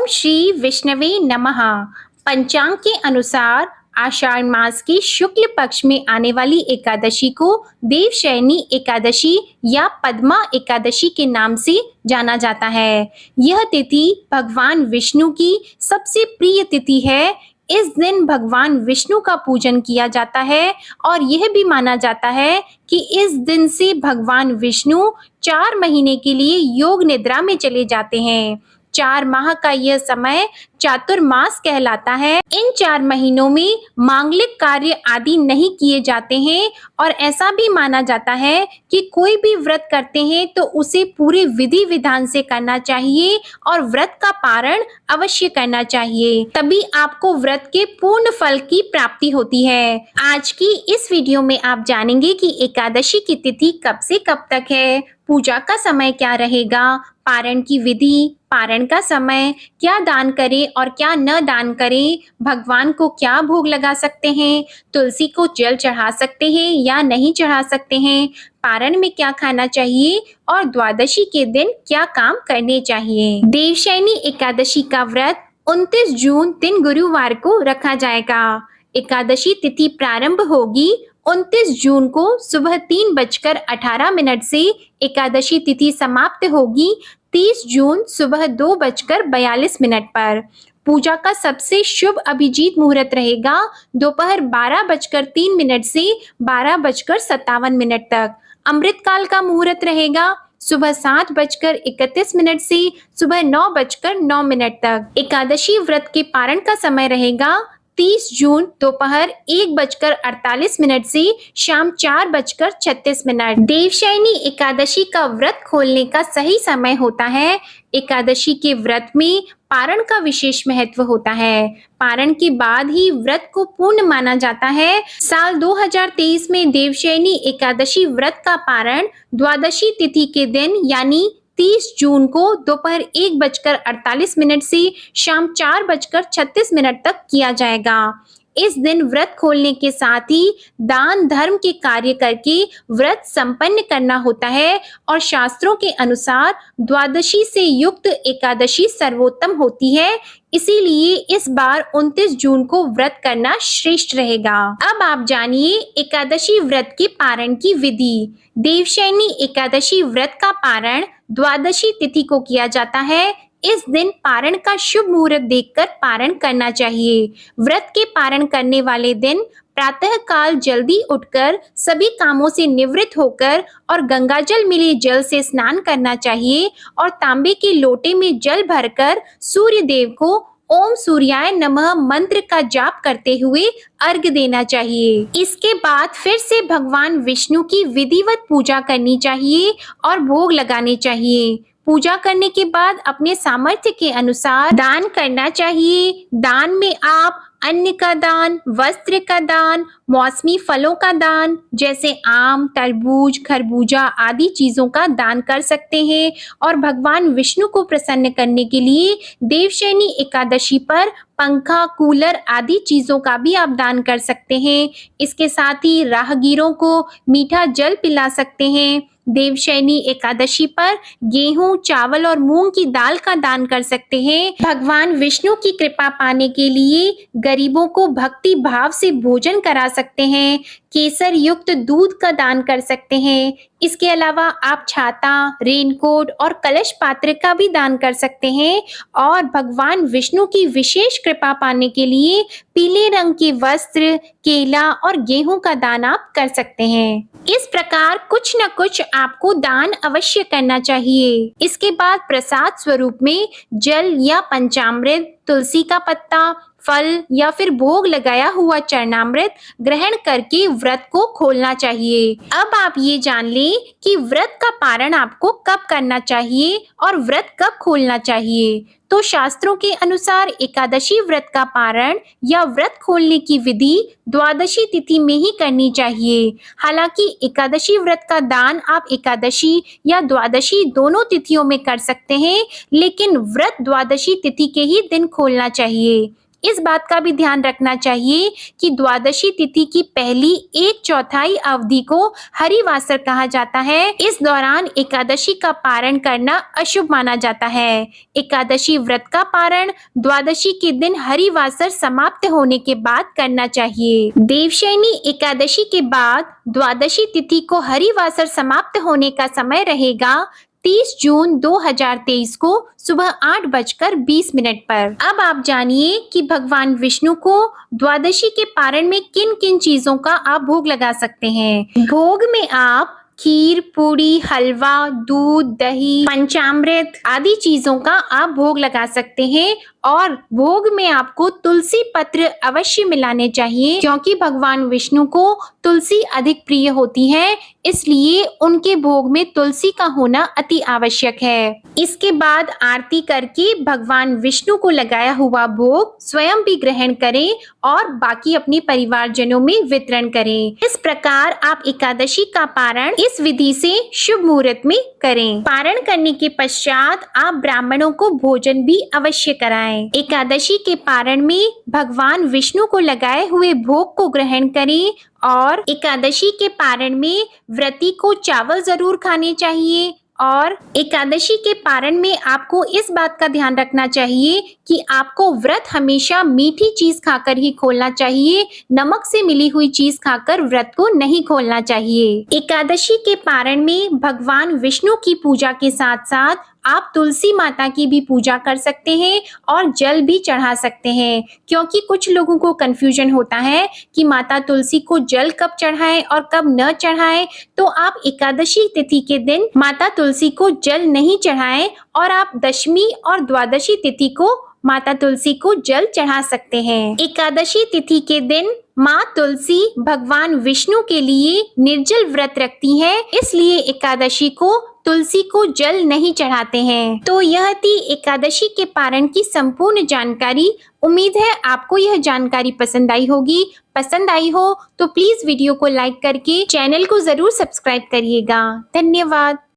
श्री विष्णवे नमः। पंचांग के अनुसार आषाढ़ मास के शुक्ल पक्ष में आने वाली एकादशी को देवशयनी एकादशी या पद्मा एकादशी के नाम से जाना जाता है। यह तिथि भगवान विष्णु की सबसे प्रिय तिथि है। इस दिन भगवान विष्णु का पूजन किया जाता है और यह भी माना जाता है कि इस दिन से भगवान विष्णु 4 महीने के लिए योग निद्रा में चले जाते हैं। 4 माह का यह समय चातुर्मास कहलाता है। इन 4 महीनों में मांगलिक कार्य आदि नहीं किए जाते हैं और ऐसा भी माना जाता है कि कोई भी व्रत करते हैं तो उसे पूरे विधि विधान से करना चाहिए और व्रत का पारण अवश्य करना चाहिए, तभी आपको व्रत के पूर्ण फल की प्राप्ति होती है। आज की इस वीडियो में आप जानेंगे कि एकादशी की तिथि कब से कब तक है, पूजा का समय क्या रहेगा, पारण की विधि, पारण का समय, क्या दान करें और क्या न दान करें, भगवान को क्या भोग लगा सकते हैं, तुलसी को जल चढ़ा सकते हैं या नहीं चढ़ा सकते हैं, पारण में क्या खाना चाहिए और द्वादशी के दिन क्या काम करने चाहिए। देवशयनी एकादशी का व्रत 29 जून दिन गुरुवार को रखा जाएगा। एकादशी तिथि प्रारंभ होगी 29 जून को सुबह 3:18 से एकादशी तिथि समाप्त होगी 30 जून सुबह 2:42 पर। पूजा का सबसे शुभ अभिजीत मुहूर्त रहेगा दोपहर 12:03 से 12:57 तक। अमृतकाल का मुहूर्त रहेगा सुबह 7:31 से सुबह 9:09 तक। एकादशी व्रत के पारण का समय रहेगा 30 जून दोपहर 1:48 से शाम 4:36। देवशयनी एकादशी का व्रत खोलने का सही समय होता है। एकादशी के व्रत में पारण का विशेष महत्व होता है। पारण के बाद ही व्रत को पूर्ण माना जाता है। साल 2023 में देवशयनी एकादशी व्रत का पारण द्वादशी तिथि के दिन यानी 30 जून को दोपहर 1:48 से शाम 4:36 तक किया जाएगा। इस दिन व्रत खोलने के साथ ही दान धर्म के कार्य करके व्रत संपन्न करना होता है और शास्त्रों के अनुसार द्वादशी से युक्त एकादशी सर्वोत्तम होती है। इसीलिए इस बार 29 जून को व्रत करना श्रेष्ठ रहेगा। अब आप जानिए एकादशी व्रत के पारण की विधि। देवशयनी एकादशी व्रत का पारण द्वादशी तिथि को किया जाता है। इस दिन पारण का शुभ मुहूर्त देखकर पारण करना चाहिए। व्रत के पारण करने वाले दिन प्रातः काल जल्दी उठकर सभी कामों से निवृत्त होकर और गंगाजल मिले जल से स्नान करना चाहिए और तांबे के लोटे में जल भरकर सूर्य देव को ओम सूर्याय नमः मंत्र का जाप करते हुए अर्घ देना चाहिए। इसके बाद फिर से भगवान विष्णु की विधिवत पूजा करनी चाहिए और भोग लगाने चाहिए। पूजा करने के बाद अपने सामर्थ्य के अनुसार दान करना चाहिए। दान में आप अन्न का दान, वस्त्र का दान, मौसमी फलों का दान जैसे आम, तरबूज, खरबूजा आदि चीजों का दान कर सकते हैं और भगवान विष्णु को प्रसन्न करने के लिए देवशयनी एकादशी पर पंखा, कूलर आदि चीजों का भी आप दान कर सकते हैं। इसके साथ ही राहगीरों को मीठा जल पिला सकते हैं। देवशयनी एकादशी पर गेहूं, चावल और मूंग की दाल का दान कर सकते हैं। भगवान विष्णु की कृपा पाने के लिए गरीबों को भक्ति भाव से भोजन करा सकते हैं। केसर युक्त दूध का दान कर सकते हैं। इसके अलावा आप छाता, रेनकोट और कलश पात्र का भी दान कर सकते हैं और भगवान विष्णु की विशेष कृपा पाने के लिए पीले रंग के वस्त्र, केला और गेहूं का दान आप कर सकते हैं। इस प्रकार कुछ न कुछ आपको दान अवश्य करना चाहिए। इसके बाद प्रसाद स्वरूप में जल या पंचामृत, तुलसी का पत्ता, फल या फिर भोग लगाया हुआ चरणामृत ग्रहण करके व्रत को खोलना चाहिए। अब आप ये जान लें कि व्रत का पारण आपको कब करना चाहिए और व्रत कब खोलना चाहिए। तो शास्त्रों के अनुसार एकादशी व्रत का पारण या व्रत खोलने की विधि द्वादशी तिथि में ही करनी चाहिए। हालांकि एकादशी व्रत का दान आप एकादशी या द्वादशी दोनों तिथियों में कर सकते हैं, लेकिन व्रत द्वादशी तिथि के ही दिन खोलना चाहिए। इस बात का भी ध्यान रखना चाहिए कि द्वादशी तिथि की पहली 1/4 अवधि को हरिवासर कहा जाता है। इस दौरान एकादशी का पारण करना अशुभ माना जाता है। एकादशी व्रत का पारण द्वादशी के दिन हरिवासर समाप्त होने के बाद करना चाहिए। देवशयनी एकादशी के बाद द्वादशी तिथि को हरिवासर समाप्त होने का समय रहेगा 30 जून 2023 को सुबह 8:20 पर। अब आप जानिए कि भगवान विष्णु को द्वादशी के पारण में किन किन चीजों का आप भोग लगा सकते हैं। भोग में आप खीर, पूड़ी, हलवा, दूध, दही, पंचामृत आदि चीजों का आप भोग लगा सकते हैं और भोग में आपको तुलसी पत्र अवश्य मिलाने चाहिए, क्योंकि भगवान विष्णु को तुलसी अधिक प्रिय होती है, इसलिए उनके भोग में तुलसी का होना अति आवश्यक है। इसके बाद आरती करके भगवान विष्णु को लगाया हुआ भोग स्वयं भी ग्रहण करें और बाकी अपने परिवारजनों में वितरण करें। इस प्रकार आप एकादशी का पारण इस विधि से शुभ मुहूर्त में करें। पारण करने के पश्चात आप ब्राह्मणों को भोजन भी अवश्य कराएं। एकादशी के पारण में भगवान विष्णु को लगाए हुए भोग को ग्रहण करें और एकादशी के पारण में व्रती को चावल जरूर खाने चाहिए। और एकादशी के पारण में आपको इस बात का ध्यान रखना चाहिए कि आपको व्रत हमेशा मीठी चीज खाकर ही खोलना चाहिए, नमक से मिली हुई चीज खाकर व्रत को नहीं खोलना चाहिए। एकादशी के पारण में भगवान विष्णु की पूजा के साथ साथ आप तुलसी माता की भी पूजा कर सकते हैं और जल भी चढ़ा सकते हैं, क्योंकि कुछ लोगों को कंफ्यूजन होता है कि माता तुलसी को जल कब चढ़ाएं और कब न चढ़ाएं। तो आप एकादशी तिथि के दिन माता तुलसी को जल नहीं चढ़ाएं और आप दशमी और द्वादशी तिथि को माता तुलसी को जल चढ़ा सकते हैं। एकादशी तिथि के दिन माँ तुलसी भगवान विष्णु के लिए निर्जल व्रत रखती है, इसलिए एकादशी को तुलसी को जल नहीं चढ़ाते हैं। तो यह थी एकादशी के पारण की संपूर्ण जानकारी। उम्मीद है आपको यह जानकारी पसंद आई होगी। पसंद आई हो तो प्लीज वीडियो को लाइक करके चैनल को जरूर सब्सक्राइब करिएगा। धन्यवाद।